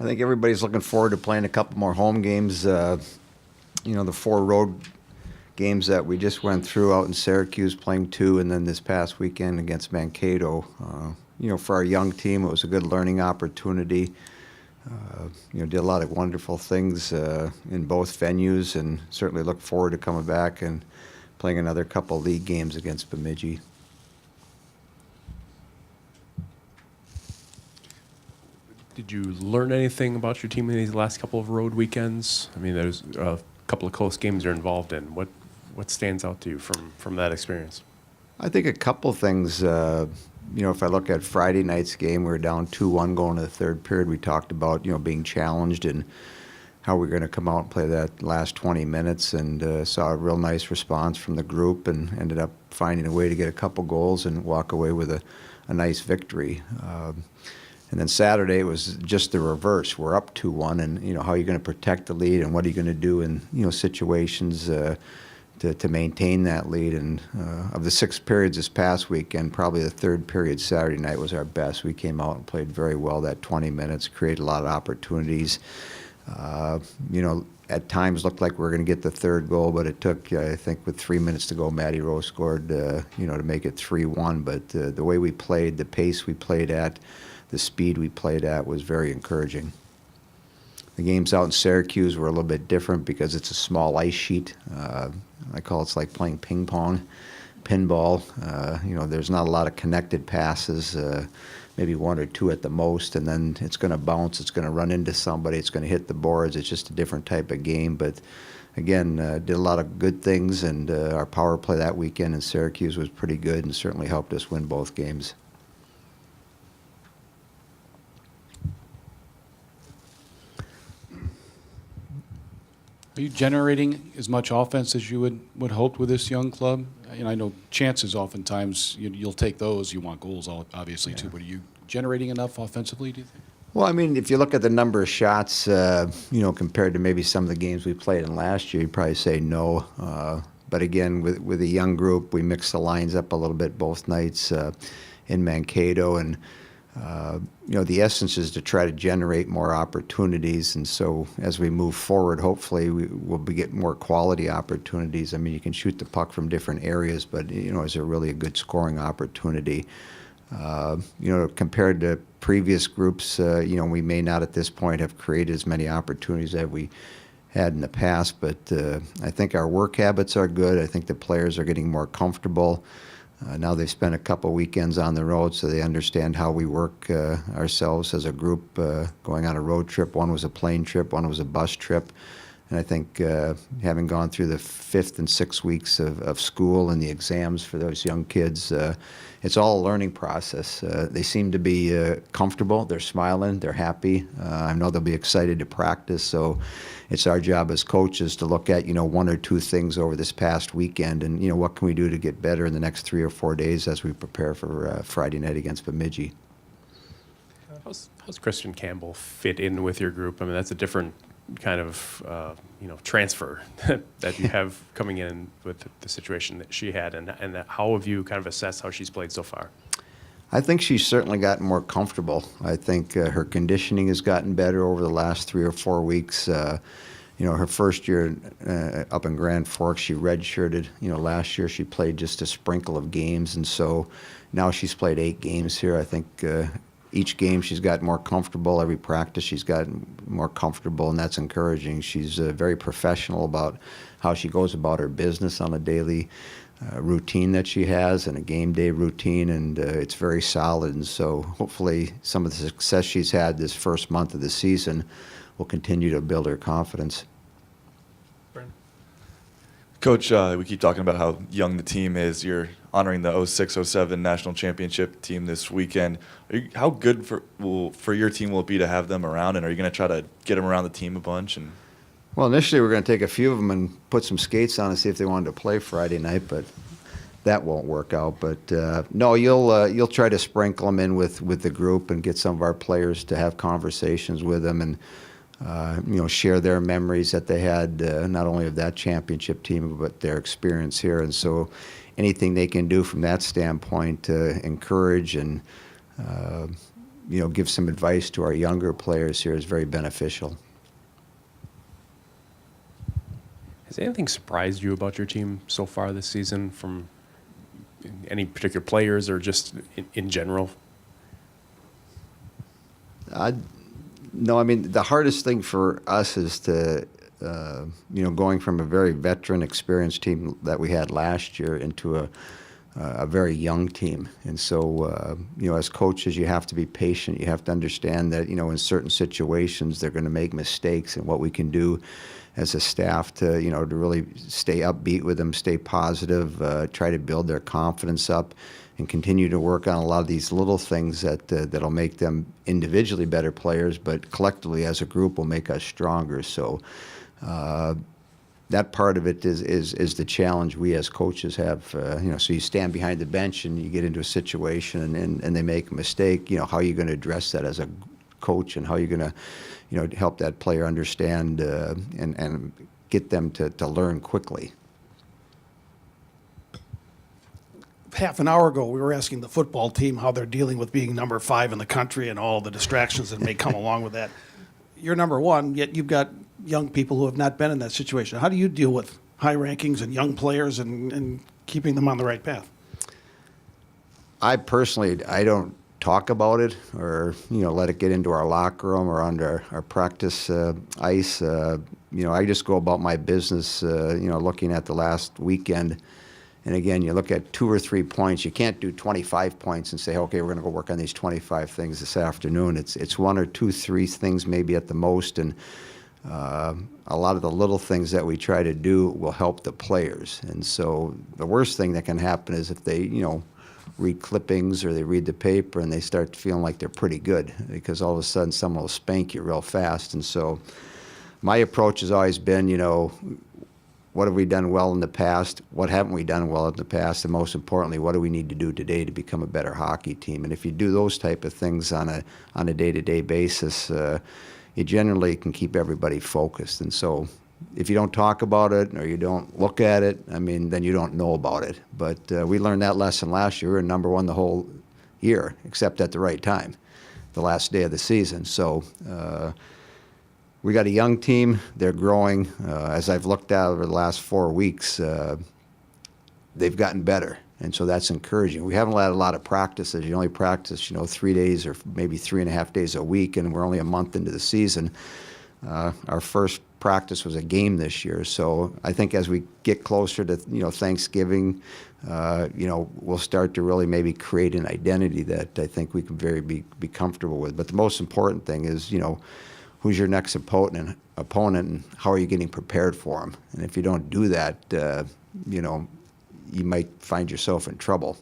I think everybody's looking forward to playing a couple more home games. The 4 road games that we just went through out in Syracuse, playing 2, and then this past weekend against Mankato. For our young team, it was a good learning opportunity. Did a lot of wonderful things in both venues, and certainly look forward to coming back and playing another couple league games against Bemidji. Did you learn anything about your team in these last couple of road weekends? I mean, there's a couple of close games you're involved in. What stands out to you from that experience? I think a couple things. If I look at Friday night's game, we were down 2-1 going to the third period. We talked about being challenged and how we're going to come out and play that last 20 minutes, and saw a real nice response from the group, and ended up finding a way to get a couple goals and walk away with a nice victory. And then Saturday it was just the reverse. We're up 2-1, and how are you going to protect the lead, and what are you going to do in situations to maintain that lead. And of the 6 periods this past weekend, probably the third period Saturday night was our best. We came out and played very well that 20 minutes, created a lot of opportunities. At times looked like we were going to get the third goal, but it took, I think, with 3 minutes to go, Matty Rose scored, to make it 3-1. But the way we played, the pace we played at, the speed we played at was very encouraging. The games out in Syracuse were a little bit different because it's a small ice sheet. I call it's like playing ping pong, pinball. There's not a lot of connected passes, maybe 1 or 2 at the most, and then it's going to bounce, it's going to run into somebody, it's going to hit the boards. It's just a different type of game. But again, did a lot of good things, and our power play that weekend in Syracuse was pretty good and certainly helped us win both games. Are you generating as much offense as you would hope with this young club? I know chances oftentimes you'll take those. You want goals, obviously, too. But are you generating enough offensively, do you think? Well, I mean, if you look at the number of shots, compared to maybe some of the games we played in last year, you'd probably say no. But again, with a young group, we mixed the lines up a little bit both nights in Mankato, and the essence is to try to generate more opportunities. And so as we move forward, hopefully we'll be getting more quality opportunities. I mean, you can shoot the puck from different areas, but, is there really a good scoring opportunity? Compared to previous groups, we may not at this point have created as many opportunities as we had in the past, but I think our work habits are good. I think the players are getting more comfortable. Now they've spent a couple weekends on the road, so they understand how we work ourselves as a group going on a road trip. One was a plane trip, one was a bus trip. And I think having gone through the 5th and 6th weeks of school and the exams for those young kids, it's all a learning process. They seem to be comfortable. They're smiling. They're happy. I know they'll be excited to practice. So it's our job as coaches to look at, 1 or 2 things over this past weekend, and, what can we do to get better in the next 3 or 4 days as we prepare for Friday night against Bemidji. How's Christian Campbell fit in with your group? I mean, that's a different kind of transfer that you have coming in with the situation that she had, and how have you kind of assessed how she's played so far? I think she's certainly gotten more comfortable. I think her conditioning has gotten better over the last 3 or 4 weeks. Her first year up in Grand Forks, she redshirted. Last year she played just a sprinkle of games, and so now she's played 8 games here. I think each game she's gotten more comfortable. Every practice she's gotten more comfortable, and that's encouraging. She's very professional about how she goes about her business on a daily routine that she has, and a game day routine, and it's very solid. And so hopefully some of the success she's had this first month of the season will continue to build her confidence. Coach, we keep talking about how young the team is. You're honoring the 06-07 national championship team this weekend. How good for your team will it be to have them around, and are you going to try to get them around the team a bunch? Well, initially we're going to take a few of them and put some skates on and see if they wanted to play Friday night, but that won't work out. But no, you'll try to sprinkle them in with the group and get some of our players to have conversations with them, and share their memories that they had, not only of that championship team, but their experience here. And so anything they can do from that standpoint to encourage and give some advice to our younger players here is very beneficial. Has anything surprised you about your team so far this season, from any particular players or just in general? No, I mean, the hardest thing for us is to, going from a very veteran, experienced team that we had last year into a very young team. And so, as coaches, you have to be patient. You have to understand that, in certain situations, they're going to make mistakes, and what we can do as a staff to really stay upbeat with them, stay positive, try to build their confidence up, and continue to work on a lot of these little things that'll make them individually better players, but collectively as a group will make us stronger. So that part of it is the challenge we as coaches have. So you stand behind the bench and you get into a situation and they make a mistake. How are you going to address that as a coach, and how are you going to help that player understand and get them to learn quickly? Half an hour ago, we were asking the football team how they're dealing with being number 5 in the country and all the distractions that may come along with that. You're number 1, yet you've got young people who have not been in that situation. How do you deal with high rankings and young players and keeping them on the right path? I personally, I don't talk about it or let it get into our locker room or under our practice ice. I just go about my business. Looking at the last weekend. And again, you look at 2 or 3 points. You can't do 25 points and say, okay, we're going to go work on these 25 things this afternoon. It's 1 or 2, 3 things maybe at the most. And a lot of the little things that we try to do will help the players. And so the worst thing that can happen is if they, read clippings or they read the paper and they start feeling like they're pretty good, because all of a sudden someone will spank you real fast. And so my approach has always been, what have we done well in the past? What haven't we done well in the past? And most importantly, what do we need to do today to become a better hockey team? And if you do those type of things on a day-to-day basis, you generally can keep everybody focused. And so if you don't talk about it or you don't look at it, then you don't know about it. But we learned that lesson last year. We were number 1 the whole year, except at the right time, the last day of the season. So we got a young team. They're growing. As I've looked at over the last 4 weeks, they've gotten better. And so that's encouraging. We haven't had a lot of practices. You only practice, 3 days or maybe 3.5 days a week, and we're only a month into the season. Our first practice was a game this year. So I think as we get closer to, Thanksgiving, we'll start to really maybe create an identity that I think we can be comfortable with. But the most important thing is, who's your next opponent, and how are you getting prepared for them? And if you don't do that, you might find yourself in trouble.